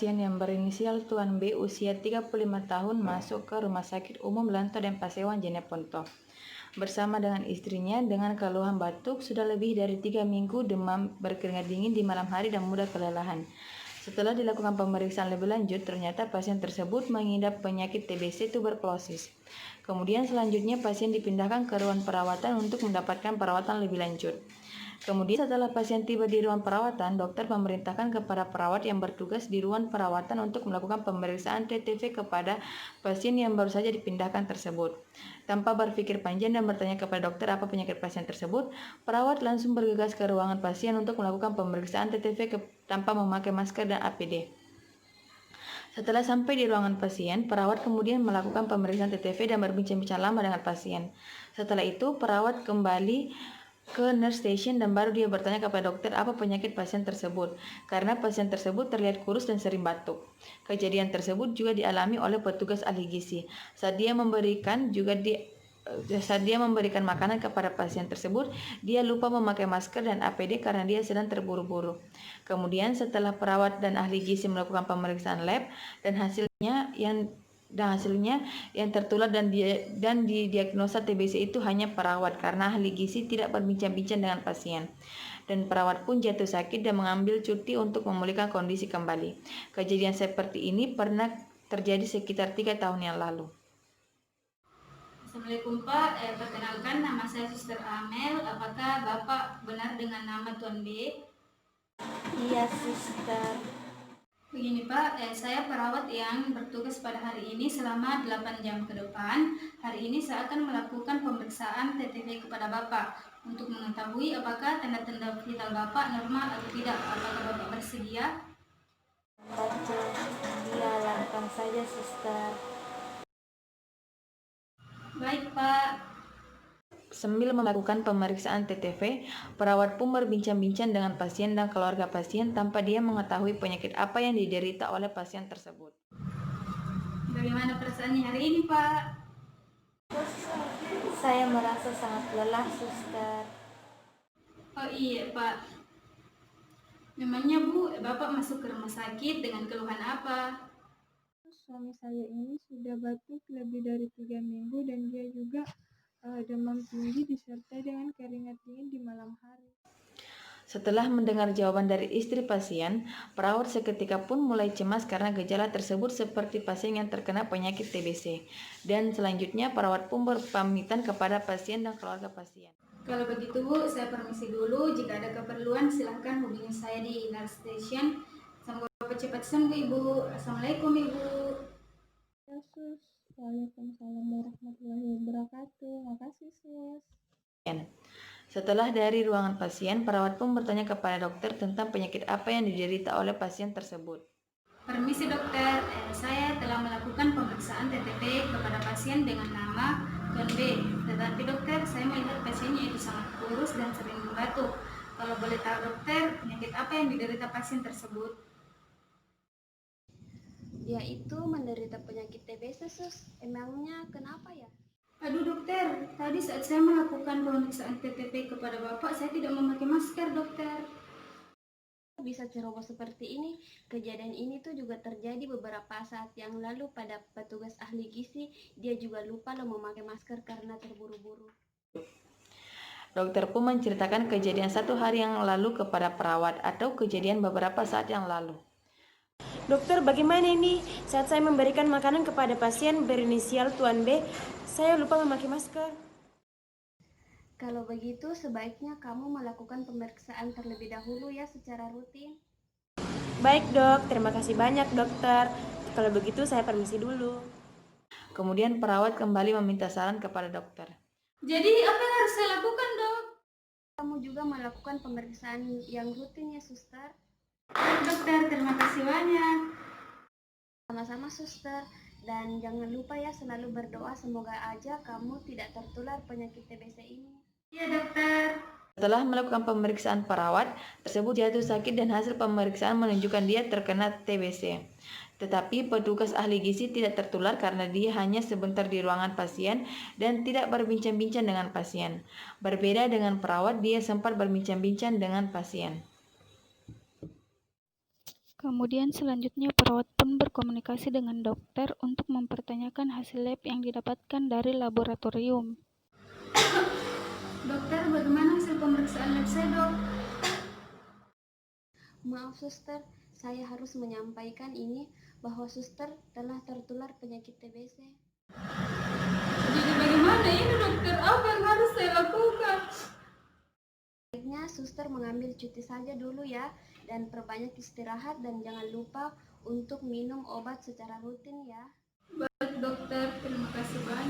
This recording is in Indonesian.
pasien yang berinisial Tuan B usia 35 tahun masuk ke Rumah Sakit Umum Lanto dan Pasewan Jeneponto bersama dengan istrinya dengan keluhan batuk sudah lebih dari 3 minggu, demam, berkeringat dingin di malam hari dan mudah kelelahan. Setelah dilakukan pemeriksaan lebih lanjut, ternyata pasien tersebut mengidap penyakit TBC tuberkulosis. Kemudian selanjutnya pasien dipindahkan ke ruang perawatan untuk mendapatkan perawatan lebih lanjut. Kemudian setelah pasien tiba di ruang perawatan, dokter memerintahkan kepada perawat yang bertugas di ruang perawatan untuk melakukan pemeriksaan TTV kepada pasien yang baru saja dipindahkan tersebut. Tanpa berpikir panjang dan bertanya kepada dokter apa penyakit pasien tersebut, perawat langsung bergegas ke ruangan pasien untuk melakukan pemeriksaan TTV tanpa memakai masker dan APD. Setelah sampai di ruangan pasien, perawat kemudian melakukan pemeriksaan TTV dan berbincang-bincang lama dengan pasien. Setelah itu, perawat kembali ke nurse station dan baru dia bertanya kepada dokter apa penyakit pasien tersebut, karena pasien tersebut terlihat kurus dan sering batuk. Kejadian tersebut juga dialami oleh petugas ahli gizi. Saat dia memberikan makanan kepada pasien tersebut, dia lupa memakai masker dan APD karena dia sedang terburu-buru. Kemudian setelah perawat dan ahli gizi melakukan pemeriksaan lab dan hasilnya yang tertular dan didiagnosa TBC itu hanya perawat karena ahli gizi tidak berbincang-bincang dengan pasien. Dan perawat pun jatuh sakit dan mengambil cuti untuk memulihkan kondisi kembali. Kejadian seperti ini pernah terjadi sekitar 3 tahun yang lalu. Assalamualaikum Pak, perkenalkan nama saya Suster Amel. Apakah Bapak benar dengan nama Tuan B? Iya, Suster. Begini Pak, saya perawat yang bertugas pada hari ini selama 8 jam ke depan. Hari ini saya akan melakukan pemeriksaan TTV kepada Bapak untuk mengetahui apakah tanda-tanda vital Bapak normal atau tidak. Apakah Bapak bersedia? Iya, lakukan saja, Suster. Baik Pak. Sambil melakukan pemeriksaan TTV, perawat pun berbincang-bincang dengan pasien dan keluarga pasien tanpa dia mengetahui penyakit apa yang diderita oleh pasien tersebut. Bagaimana perasaannya hari ini Pak? Saya merasa sangat lelah, Suster. Oh iya Pak. Memangnya Bu, Bapak masuk ke rumah sakit dengan keluhan apa? Suami saya ini sudah batuk lebih dari 3 minggu dan dia juga demam tinggi disertai dengan keringat dingin di malam hari. Setelah mendengar jawaban dari istri pasien, perawat seketika pun mulai cemas karena gejala tersebut seperti pasien yang terkena penyakit TBC. Dan selanjutnya perawat pun berpamitan kepada pasien dan keluarga pasien. Kalau begitu Bu, saya permisi dulu. Jika ada keperluan silahkan hubungi saya di nurse station. Semoga Bapak cepat sembuh Ibu. Assalamualaikum Ibu. Yesus, Waalaikumsalam warahmatullahi wabarakatuh. Makasih, Sus. Setelah dari ruangan pasien, perawat pun bertanya kepada dokter tentang penyakit apa yang diderita oleh pasien tersebut. Permisi dokter, saya telah melakukan pemeriksaan TTP kepada pasien dengan nama Tuan B. Tetapi dokter, saya melihat pasiennya itu sangat kurus dan sering batuk. Kalau boleh tahu dokter, penyakit apa yang diderita pasien tersebut? Dia itu menderita penyakit TBC, Sus. Emangnya kenapa ya? Aduh dokter, tadi saat saya melakukan pemeriksaan TTP kepada Bapak, saya tidak memakai masker dokter. Bisa ceroboh seperti ini. Kejadian ini tuh juga terjadi beberapa saat yang lalu pada petugas ahli gizi. Dia juga lupa loh memakai masker karena terburu-buru. Dokter pun menceritakan kejadian 1 hari yang lalu kepada perawat atau kejadian beberapa saat yang lalu. Dokter, bagaimana ini? Saat saya memberikan makanan kepada pasien berinisial Tuan B, saya lupa memakai masker. Kalau begitu, sebaiknya kamu melakukan pemeriksaan terlebih dahulu ya secara rutin. Baik dok, terima kasih banyak dokter. Kalau begitu saya permisi dulu. Kemudian perawat kembali meminta saran kepada dokter. Jadi apa yang harus saya lakukan dok? Kamu juga melakukan pemeriksaan yang rutin ya suster. Dokter, terima kasih banyak. Sama-sama suster. Dan jangan lupa ya selalu berdoa semoga aja kamu tidak tertular penyakit TBC ini. Iya dokter. Setelah melakukan pemeriksaan perawat tersebut jatuh sakit dan hasil pemeriksaan menunjukkan dia terkena TBC. Tetapi petugas ahli gizi tidak tertular karena dia hanya sebentar di ruangan pasien dan tidak berbincang-bincang dengan pasien. Berbeda dengan perawat, dia sempat berbincang-bincang dengan pasien. Kemudian selanjutnya perawat pun berkomunikasi dengan dokter untuk mempertanyakan hasil lab yang didapatkan dari laboratorium. Dokter, bagaimana hasil pemeriksaan lab saya, Dok? Maaf suster, saya harus menyampaikan ini bahwa suster telah tertular penyakit TBC. Jadi bagaimana ini, dokter? Apa yang harus saya lakukan? Sebaiknya suster mengambil cuti saja dulu ya, dan perbanyak istirahat dan jangan lupa untuk minum obat secara rutin ya. Baik, dokter. Terima kasih banyak.